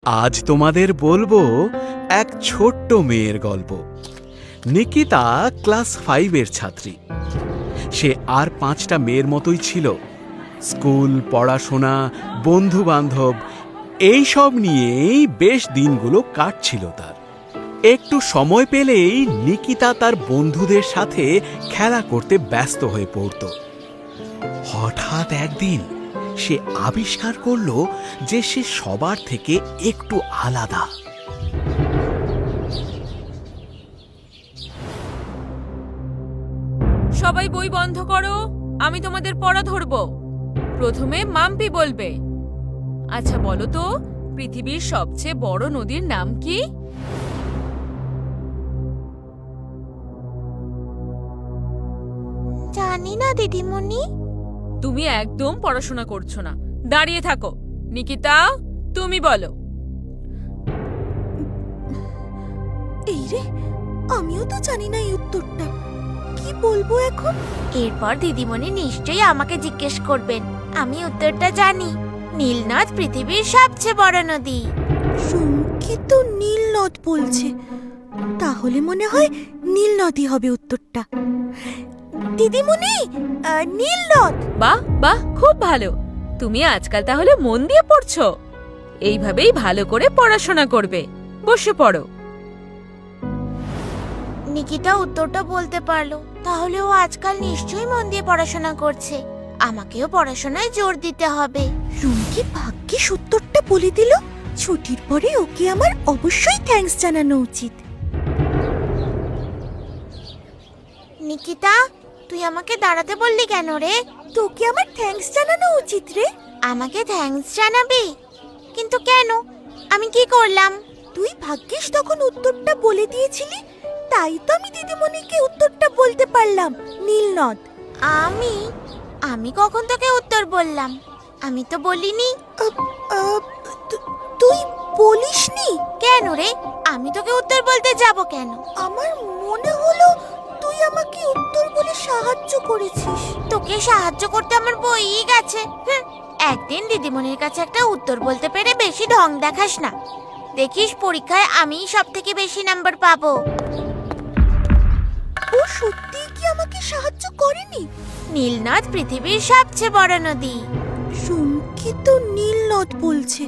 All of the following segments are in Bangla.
আজ তোমাদের বলবো এক ছোট্ট মেয়ের গল্প। নিকিতা ক্লাস 5-এর ছাত্রী। সে আর 5টা মেয়ের মতোই ছিল। স্কুল, পড়াশোনা, বন্ধু বান্ধব এইসব নিয়েই বেশ দিনগুলো কাটছিল তার। একটু সময় পেলেই নিকিতা তার বন্ধুদের সাথে খেলা করতে ব্যস্ত হয়ে পড়ত। হঠাৎ একদিন সে আবিষ্কার করলো যে সে সবার থেকে একটু আলাদা। সবাই বই বন্ধ করো, আমি তোমাদের পড়া ধরবো। প্রথমে মাম্পি বলবে। আচ্ছা বলো তো, পৃথিবীর সবচেয়ে বড় নদীর নাম কি? জানি না দিদিমণি। তুমি একদম পড়াশোনা করছো না, দাঁড়িয়ে থাকো। নিকিতা, তুমি বলো। এই রে, আমিও তো জানি না এই উত্তরটা। কি বলবো এখন? এরপর দিদিমণি নিশ্চয়ই আমাকে জিজ্ঞেস করবেন। আমি উত্তরটা জানি। নীল নদ পৃথিবীর সবচেয়ে বড় নদী। সুমকি তো নীল নদ বলছে, তাহলে মনে হয় নীল নদই হবে উত্তরটা। দিদিমণি, নীল নদ। বাহ বাহ, খুব ভালো। তুমি আজকাল তাহলে মন দিয়ে পড়ছো। এইভাবেই ভালো করে পড়াশোনা করবে। বসে পড়ো। নিকিতা উত্তরটা বলতে পারলো, তাহলে ও আজকাল নিশ্চয়ই মন দিয়ে পড়াশোনা করছে। আমাকেও পড়াশোনায় জোর দিতে হবে। রুমকি ভাগ্যিস উত্তরটা বলে দিল। ছুটির পরে ওকে আমার অবশ্যই থ্যাঙ্কস জানানো উচিত। নিকিতা, তুই আমাকে দাঁড়াতে বললি কেন রে? তোকে আমার থ্যাঙ্কস জানানো উচিত রে। আমাকে থ্যাঙ্কস জানাবি? কিন্তু কেন? আমি কি করলাম? তুই ভাগ্যিস তখন উত্তরটা বলে দিয়েছিলি, তাই তো আমি দিদিমণিকে উত্তরটা বলতে পারলাম, নীল নদ। আমি কখন তোকে উত্তর বললাম? আমি তো বলিনি। তুই বলিসনি? কেন রে? আমি তোকে উত্তর বলতে যাব কেন? আমার মনে হলো তুই আমাকে উত্তর বলে সাহায্য করেছিস। তোকে সাহায্য করতে আমার বইই গেছে। একদিন দিদিমণির কাছে একটা উত্তর বলতে পেরে বেশি ঢং দেখাস না। দেখিস পরীক্ষায় আমিই সবথেকে বেশি নাম্বার পাবো। ও সত্যি কি আমাকে সাহায্য করেনি? নীল নদ পৃথিবীর সবচেয়ে বড় নদী। সুমকি তো নীল নদ বলছে,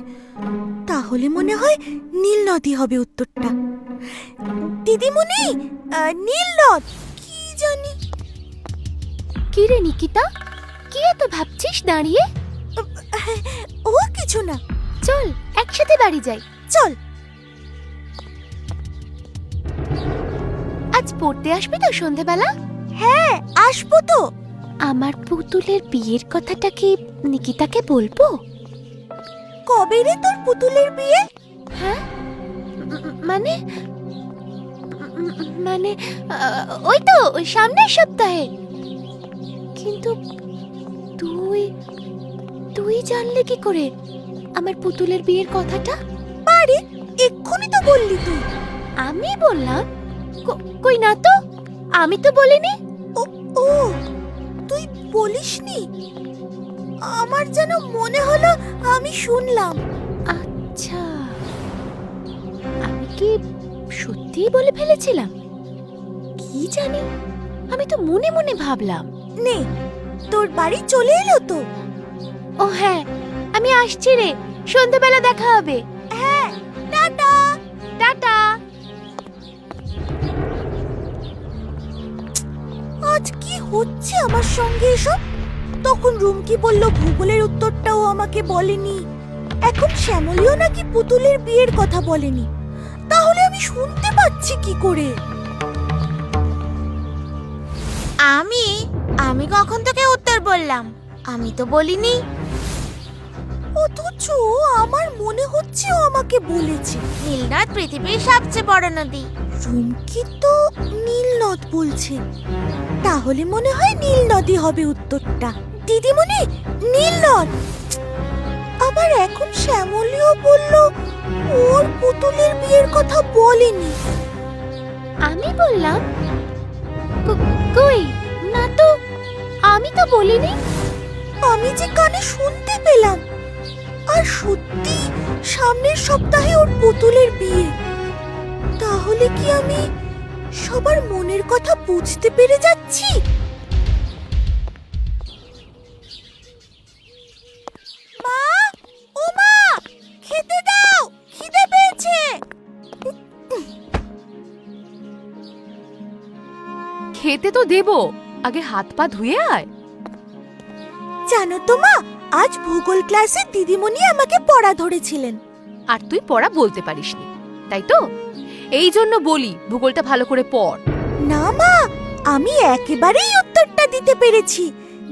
তাহলে মনে হয় নীল নদই হবে উত্তরটা। দিদিমণি, নীল নদ কি জানি। কি রে নিকিতা, কি এত ভাবছিস দাঁড়িয়ে? ও কিছু না। চল একসাথে বাড়ি যাই। চল। আজ পড়তে আসবি তো সন্ধেবেলা? হ্যাঁ, আসবো তো। আমার পুতুলের বিয়ের কথাটা কি নিকিতাকে বলবো? কবে রে তোর পুতুলের বিয়ে? হ্যাঁ, মানে মানে ওই তো ওই সামনের সপ্তাহে। কিন্তু তুই তুই জানলে কি করে আমার পুতুলের বিয়ের কথাটা? আরে এক্ষুনি তো বললি তুই। আমি বললাম? কই না তো, আমি তো বলিনি। ও তুই বলিসনি? আমার যেন মনে হলো আমি শুনলাম। আচ্ছা, আমি কি সত্যিই বলে ফেলেছিলাম? কি জানি, আমি তো মনে মনে ভাবলাম। নে, তোর বাড়ি চলে এলো তো। ও হ্যাঁ, আমি আসছি রে, সন্ধ্যাবেলা দেখা হবে। হ্যাঁ, টাটা। টাটা। আজ কি হচ্ছে আমার সঙ্গে এসব? তখন রুমকি বলল ভূগোলের উত্তরটাও আমাকে বলেনি। এখন শ্যামলীও নাকি পুতুলের বিয়ের কথা বলেনি। তাহলে আমি শুনতে পাচ্ছি কি করে? আমি কখন তোকে উত্তর বললাম? আমি তো বলিনি। অথচ আমার মনে হচ্ছে ও আমাকে বলেছে। নীল নদ পৃথিবীর সবচেয়ে বড় নদী। রুমকি তো নীল নদ বলছে, তাহলে মনে হয় নীল নদই হবে উত্তরটা। দিদিমণি, নীল নদ। আবার এখন শ্যামলীও বলল ওর পুতুলের বিয়ের কথা বলেনি। আমি বললাম? কই না তো, আমি তো বলিনি। আমি যে কানে শুনতে পেলাম। আর সত্যি সামনের সপ্তাহে ওর পুতুলের বিয়ে। তাহলে কি আমি সবার মনের কথা বুঝতে পেরে যাচ্ছি? মা, ও মা, খেতে দাও, খিদে পেয়েছে। খেতে তো দেবো, আগে হাত পা ধুয়ে আয়। জানো তো মা, আজ ভূগোল ক্লাসে দিদিমণি আমাকে পড়া ধরেছিলেন। আর তুই পড়া বলতে পারিসনি, তাই তো? এই জন্য বলি ভূগোলটা ভালো করে পড়। না মা, আমি একেবারেই উত্তরটা দিতে পেরেছি।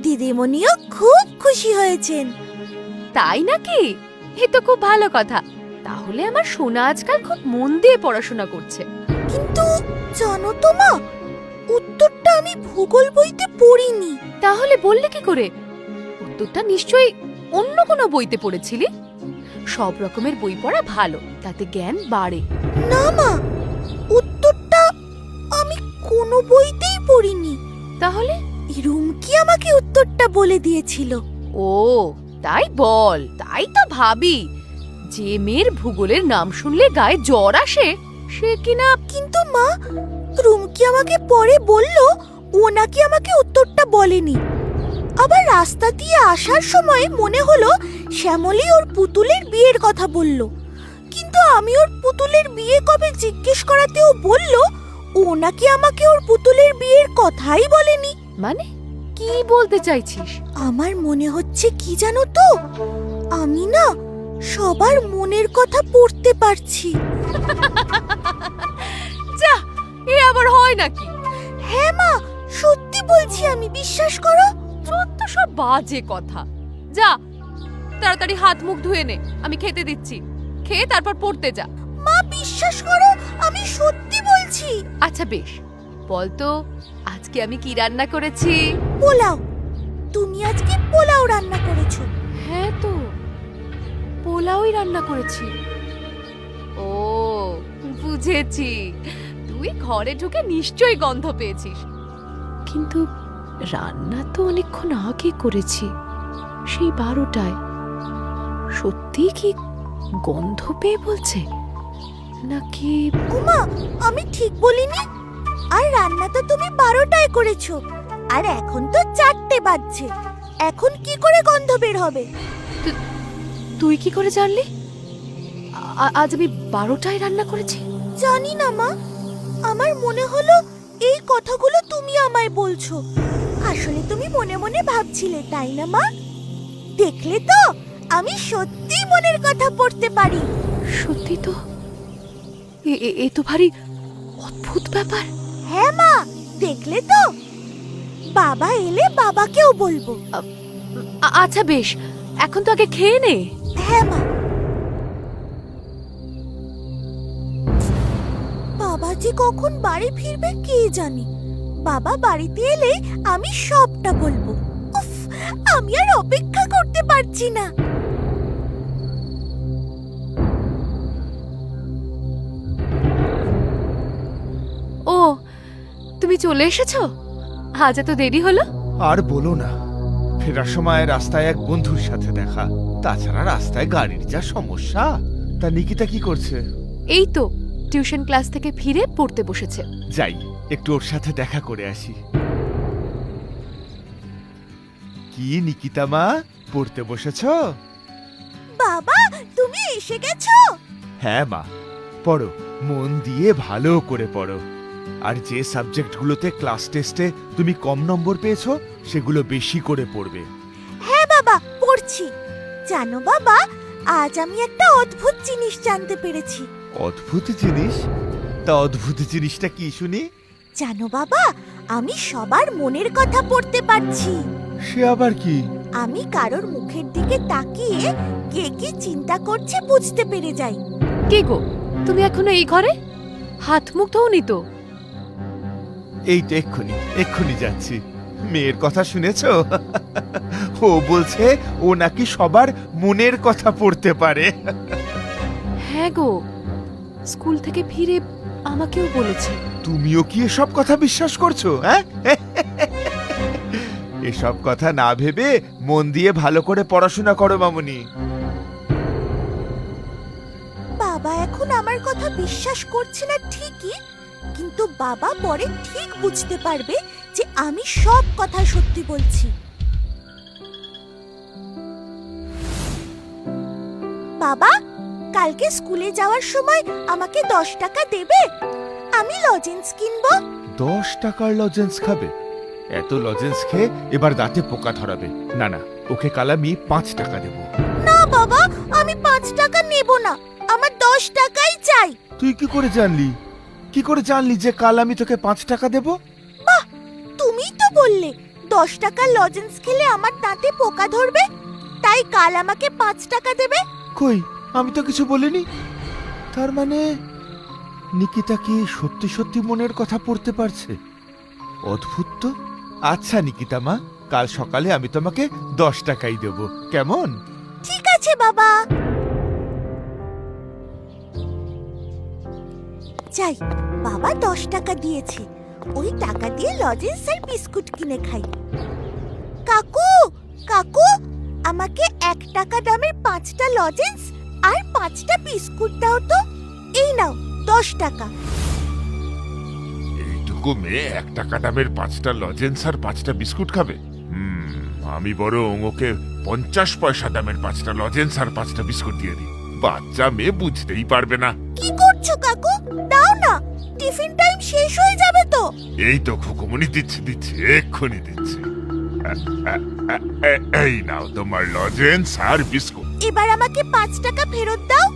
দিদিমণিও খুব খুশি হয়েছেন। তাই নাকি? এ তো খুব ভালো কথা। তাহলে আমার সোনা আজকাল খুব মন দিয়ে পড়াশোনা করছে। কিন্তু জানো তো মা, উত্তরটা আমি ভূগোল বইতে পড়িনি। তাহলে বললে কি করে? উত্তরটা নিশ্চয়ই অন্য কোনো বইতে পড়েছিলি। সব রকমের বই পড়া ভালো, তাতে জ্ঞান বাড়ে। না মা, উত্তরটা আমি কোনো বইতেই পড়িনি। তাহলে? রুমকি আমাকে উত্তরটা বলে দিয়েছিল। ও তাই বল। তাই তো ভাবি, যে মেয়ের ভূগোলের নাম শুনলে গায়ে জ্বর আসে সে কিনা। কিন্তু মা, রুমকি আমাকে পরে বলল ও নাকি আমাকে উত্তরটা বলেনি। আবার রাস্তা দিয়ে আসার সময় মনে হলো শ্যামলী ওর পুতুলের বিয়ের কথা বলল। কিন্তু আমি ওর পুতুলের বিয়ে কবে জিজ্ঞেস করাতে ও বলল ও নাকি আমাকে ওর পুতুলের বিয়ের কথাই বলেনি। মানে কি বলতে চাইছিস? আমার মনে হচ্ছে কি জানো তো, আমি না সবার মনের কথা পড়তে পারছি। যা, এ আবার হয় নাকি? হ্যাঁ মা, সত্যি বলছি, আমি বিশ্বাস করো। যত সব বাজে কথা। যা তাড়াতাড়ি হাত মুখ ধুয়ে নে, আমি খেতে দিচ্ছি। খেয়ে তারপর পড়তে যা। মা বিশ্বাস করো, আমি সত্যি বলছি। আচ্ছা বেশ, বল তো আজকে আমি কি রান্না করেছি? পোলাও। তুমি আজকে পোলাও রান্না করেছো? হ্যাঁ তো, পোলাওই রান্না করেছি। ও বুঝেছি, তুই ঘরে ঢুকে নিশ্চয়ই গন্ধ পেয়েছিস। কিন্তু রান্না তো অনেকক্ষণ আগে করেছি, সেই 12টায়। সত্যি কি গন্ধ পেয়ে বলছে নাকি? উমা, আমি ঠিক বলিনি? আর রান্না তো তুমি 12টায় করেছো, আর এখন তো 4টে বাজছে। এখন কি করে গন্ধ বের হবে? তুই কি করে জানলি আজ আমি 12টায় রান্না করেছি? জানি না মা, আমার মনে হলো এই কথাগুলো তুমি আমায় বলছো। আসলে তুমি মনে মনে ভাবছিলে, তাই না মা? দেখলে তো, আমি সত্যি মনের কথা পড়তে পারি। সত্যি তো, এ তো ভারী অদ্ভুত ব্যাপার। হ্যাঁ মা, দেখলে তো। বাবা এলে বাবাকেও বলবো। আচ্ছা বেশ, এখন তো আগে খেয়ে নে। হ্যাঁ মা। বাবা যে কখন বাড়ি ফিরবে কে জানে। বাবা বাড়িতে এলে আমি সবটা বলবো। উফ, আমি আর অপেক্ষা করতে পারছি না। ও, তুমি চলে এসেছো? আজ এত দেরি হলো? আর বলো না, ফেরার সময় রাস্তায় এক বন্ধুর সাথে দেখা। তাছাড়া রাস্তায় গাড়ির যা সমস্যা। তা নিকিতা কি করছে? এই তো টিউশন ক্লাস থেকে ফিরে পড়তে বসেছে। যাই, একটু ওর সাথে দেখা করে আসি। কি নিকিতা মা, পড়তে বসেছো? বাবা, তুমি এসে গেছো? হ্যাঁ মা, পড়ো, মন দিয়ে ভালো করে পড়ো। আর যে সাবজেক্টগুলোতে ক্লাস টেস্টে তুমি কম নম্বর পেয়েছো সেগুলো বেশি করে পড়বে। হ্যাঁ বাবা, পড়ছি। জানো বাবা, আজ আমি একটা অদ্ভুত জিনিস জানতে পেরেছি। অদ্ভুত জিনিস? তা অদ্ভুত জিনিসটা কি শুনি? জানো বাবা, আমি সবার মনের কথা পড়তে পারছি। সে আবার কি? আমি কারোর মুখের দিকে তাকিয়ে কে কি চিন্তা করছে বুঝতে পেরে যাই। কে গো, তুমি এখনো এই ঘরে? হাত মুখ ধোনি তো? এই তো এক্ষুনি যাচ্ছি। মেয়ের কথা শুনেছো? ও বলছে ও নাকি সবার মনের কথা পড়তে পারে। হ্যাঁ গো, স্কুল থেকে ফিরে আমাকেও বলেছে। তুমিও কি এসব কথা বিশ্বাস করছো? হ্যাঁ, এসব কথা না ভেবে মন দিয়ে ভালো করে পড়াশোনা করো মামুনি। বিশ্বাস করছে না ঠিকই, কিন্তু বাবা পরে ঠিক বুঝতে পারবে যে আমি সব কথা সত্যি বলছি। বাবা, কালকে স্কুলে যাওয়ার সময় আমাকে 10 টাকা দেবে? আমি লজেন্স কিনবো। 10 টাকার লজেন্স খাবে? এত লজেন্স খেয়ে এবার দাঁতে পোকা ধরাবে। না না, ওকে কাল আমি 5 টাকা দেব। না বাবা, আমি 5 টাকা নেব না, আমার 10 টাকাই চাই। তুই কি করে জানলি? কি করে জানলি যে কাল আমি তোকে 5 টাকা দেব? তুমিই তো বললে 10 টাকার লজেন্স খেলে আমার দাঁতে পোকা ধরবে, তাই কাল আমাকে 5 টাকা দেবে। কই, আমি তো কিছু বলিনি। তার মানে নিকিতা কি সত্যি সত্যি মনের কথা পড়তে পারছে? অদ্ভুত তো। আচ্ছা নিকিতা মা, কাল সকালে আমি তোমাকে 10 টাকাই দেব, কেমন? ঠিক আছে বাবা। যাই, বাবা 10 টাকা দিয়েছে, ওই টাকা দিয়ে লজেন্স আর বিস্কুট কিনে খাই। কাকু, কাকু, আমাকে 1 টাকা দামের 5টা লজেন্স আর 5টা বিস্কুট দাও তো। এই নাও 10 টাকা। এইটুকু মেয়ে 1 টাকা দামের 5টা লজেন্স আর 5টা বিস্কুট খাবে? আমি বরং ওকে 50 পয়সা দামের 5টা লজেন্স আর 5টা বিস্কুট দিয়ে দিই। বাচ্চা মেয়ে বুঝতেই পারবে না। কি করছো কাকু? দাও না, টিফিন টাইম শেষ হয়ে যাবে তো। এই তো খুকুমনি দিচ্ছি, এক্ষুনি দিচ্ছি। এই নাও তোমার লজেন্স আর বিস্কুট। এবার আমাকে 5 টাকা ফেরত দাও।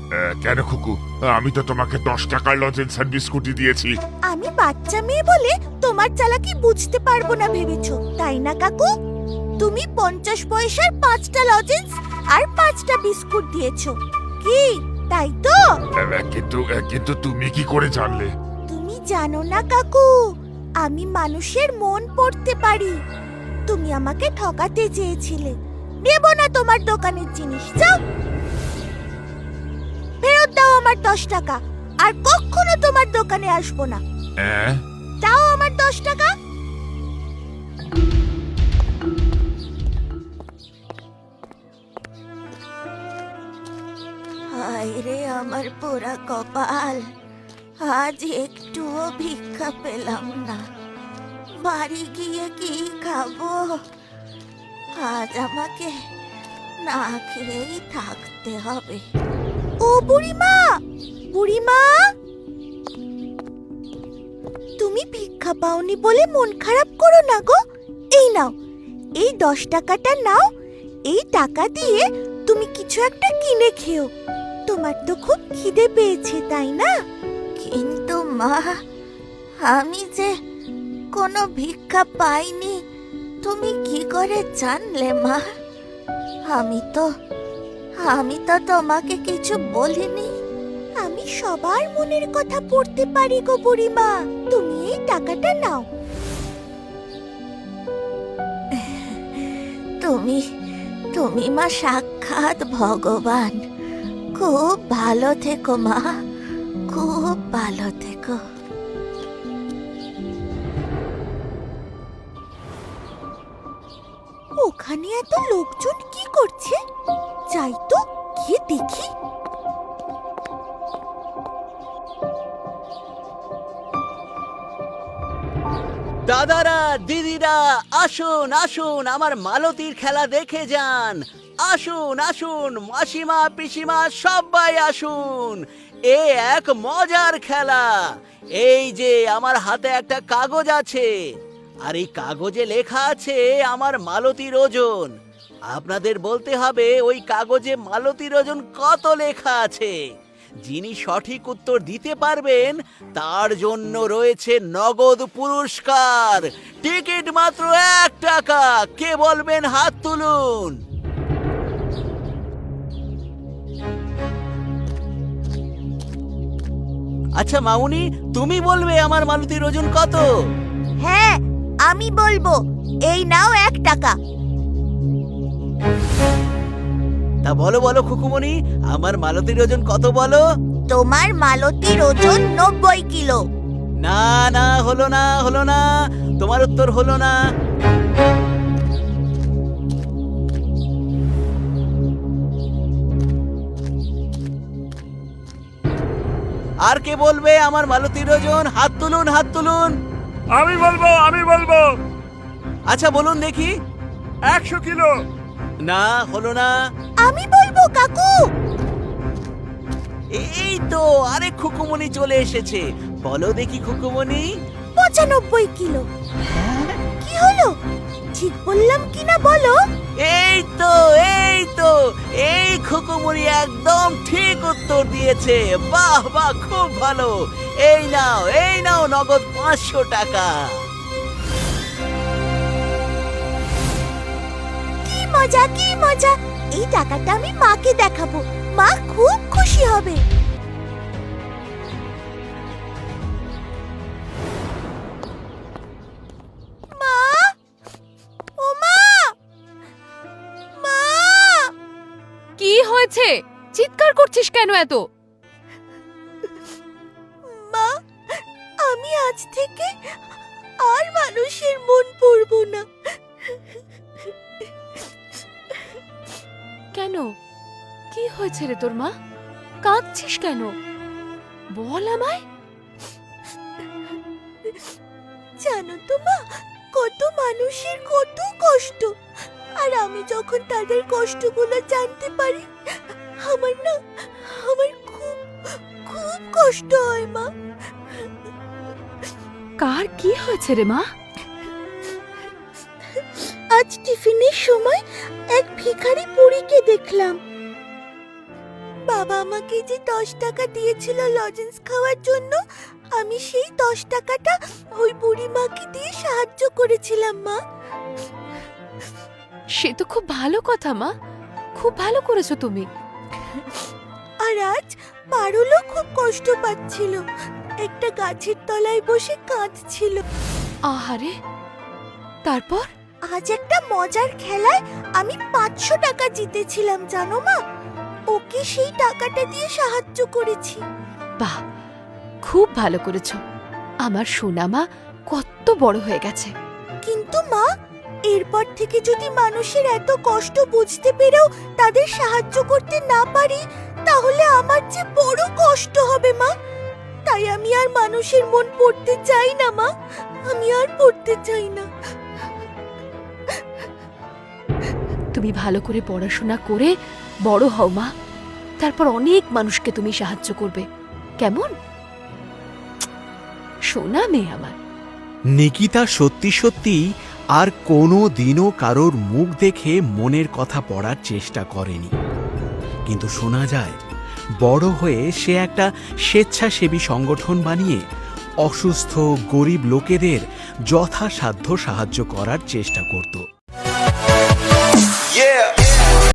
কেন খুকু, আমি তো তোমাকে 10 টাকার লজেন্স আর বিস্কুটই দিয়েছি। আমি বাচ্চা মেয়ে বলে তোমার চালাকি বুঝতে পারবো না ভেবেছো, তাই না কাকু? তুমি 50 পয়সার 5টা লজেন্স আর 5টা বিস্কুট দিয়েছো, কি তাই তো? কিন্তু তুমি কি করে জানলে? তুমি জানো না কাকু, আমি মানুষের মন পড়তে পারি। তুমি আমাকে ঠকাতে চেয়েছিলে, নেব না তোমার দোকানের জিনিস। যাও, ফেরত দাও আমার 10 টাকা, আর কখনো তোমার দোকানে আসবো না। দাও আমার 10 টাকা। হায় রে আমার পোড়া কপাল, আজ একটুও ভিক্ষা পেলাম না। বাড়ি গিয়ে কি খাবো? আজ আমাকে না খেয়েই থাকতে হবে। ও বুড়িমা, বুড়িমা, তুমি ভিক্ষা পাওনি বলে মন খারাপ করো না গো। এই নাও, এই 10 টাকাটা নাও, এই টাকা দিয়ে তুমি কিছু একটা কিনে খেও। তোমার তো খুব খিদে পেয়েছে, তাই না? কিন্তু মা, আমি যে কোনো ভিক্ষা পাইনি তুমি কি করে জানলে মা? আমি তো তোমাকে কিছু বলিনি। আমি সবার মনের কথা পড়তে পারি গো বুড়িমা। তুমি এই টাকাটা নাও। তুমি মা সাক্ষাৎ ভগবান। খুব ভালো থেকো মা, খুব ভালো থেকো। ওখানে এত লোকজন কি করছে? যাই তো, গিয়ে দেখি। দাদারা, দিদিরা, আসুন আসুন, আমার মালতীর খেলা দেখে যান। আসুন আসুন, মাসিমা পিসিমা সবাই আসুন, এ এক মজার খেলা। এই যে আমার হাতে একটা কাগজ আছে, আর এই কাগজে লেখা আছে আমার মালতীর ওজন। আপনাদের বলতে হবে ওই কাগজে মালতীর ওজন কত লেখা আছে। যিনি সঠিক উত্তর দিতে পারবেন তার জন্য রয়েছে নগদ পুরস্কার। টিকিট মাত্র 1 টাকা। কে বলবেন হাত তুলুন। আচ্ছা মামুনি, তুমি বলবে আমার মালতীর ওজন কত? হ্যাঁ, আমি বলবো। এই নাও 1 টাকা। তা বলো বলো খুকুমনি, আমার মালতীর ওজন কত বলো? তোমার মালতীর ওজন 90 কিলো। না না, হলো না, হলো না, তোমার উত্তর হলো না। আর কে বলবে আমার মালতীর ওজন? হাত তুলুন, হাত তুলুন। আমি বলবো আচ্ছা বলুন দেখি। 100 কিলো। না, হলো না। আমি বলবো কাকু। এই তো আরেক খুকুমনি চলে এসেছে। বলো দেখি খুকুমনি। 95 কিলো। কি হলো, ঠিক বললাম কিনা বলো? এই তো এই খুকুমনি একদম ঠিক উত্তর দিয়েছে। বাহ বাহ, খুব ভালো। এই নাও নগদ 500 টাকা। কি মজা, কি মজা। এই টাকাটা আমি মাকে দেখাবো, মা খুব খুশি হবে। মা, ও মা, মা, কি হয়েছে? চিৎকার করছিস কেন এত? মা, আমি আজ থেকে আর মানুষের মন পড়বো না। কেন? কি হয়েছে রে তোর মা? কাঁদছিস কেন? বল আমায়। জানো তো মা, কত মানুষের কত কষ্ট, আর আমি যখন তাদের কষ্টগুলো জানতে পারি, আমার খুব খুব কষ্ট হয় মা। কার কি হয়েছে রে মা? আজ টিফিনের সময় এক ভিখারি বুড়িকে দেখলাম। বাবা আমাকে যে 10 টাকা দিয়েছিল লজেন্স খাওয়ার জন্য, আমি সেই 10 টাকাটা ওই বুড়ি মাকে দিয়ে সাহায্য করেছিলাম মা। সে তো খুব ভালো কথা মা, খুব ভালো করেছো তুমি। আর আজ পারুলও খুব কষ্ট পাচ্ছিল, একটা গাছের তলায় বসে কাঁদছিল। আহারে, তারপর? আজ একটা মজার খেলায় আমি 500 টাকা জিতেছিলাম জানো মা, ওকে সেই টাকাটা দিয়ে সাহায্য করেছি। বাহ, খুব ভালো করেছো। আমার সোনা মা কত বড় হয়ে গেছে। কিন্তু মা, এরপর থেকে যদি মানুষের এত কষ্ট বুঝতে পেরেও তাদের সাহায্য করতে না পারি, তাহলে আমার যে বড় কষ্ট হবে মা। তাই আমি আর মানুষের মন পড়তে চাই না মা, আমি আর পড়তে চাই না। তুমি ভালো করে পড়াশোনা করে বড় হও মা, তারপর অনেক মানুষকে তুমি সাহায্য করবে, কেমন? সোনা মেয়ে আমার। নিকিতা সত্যি সত্যি আর কোনো দিনও কারোর মুখ দেখে মনের কথা পড়ার চেষ্টা করেনি। কিন্তু শোনা যায় বড় হয়ে সে একটা স্বেচ্ছাসেবী সংগঠন বানিয়ে অসুস্থ গরিব লোকেদের যথাসাধ্য সাহায্য করার চেষ্টা করত। Yeah.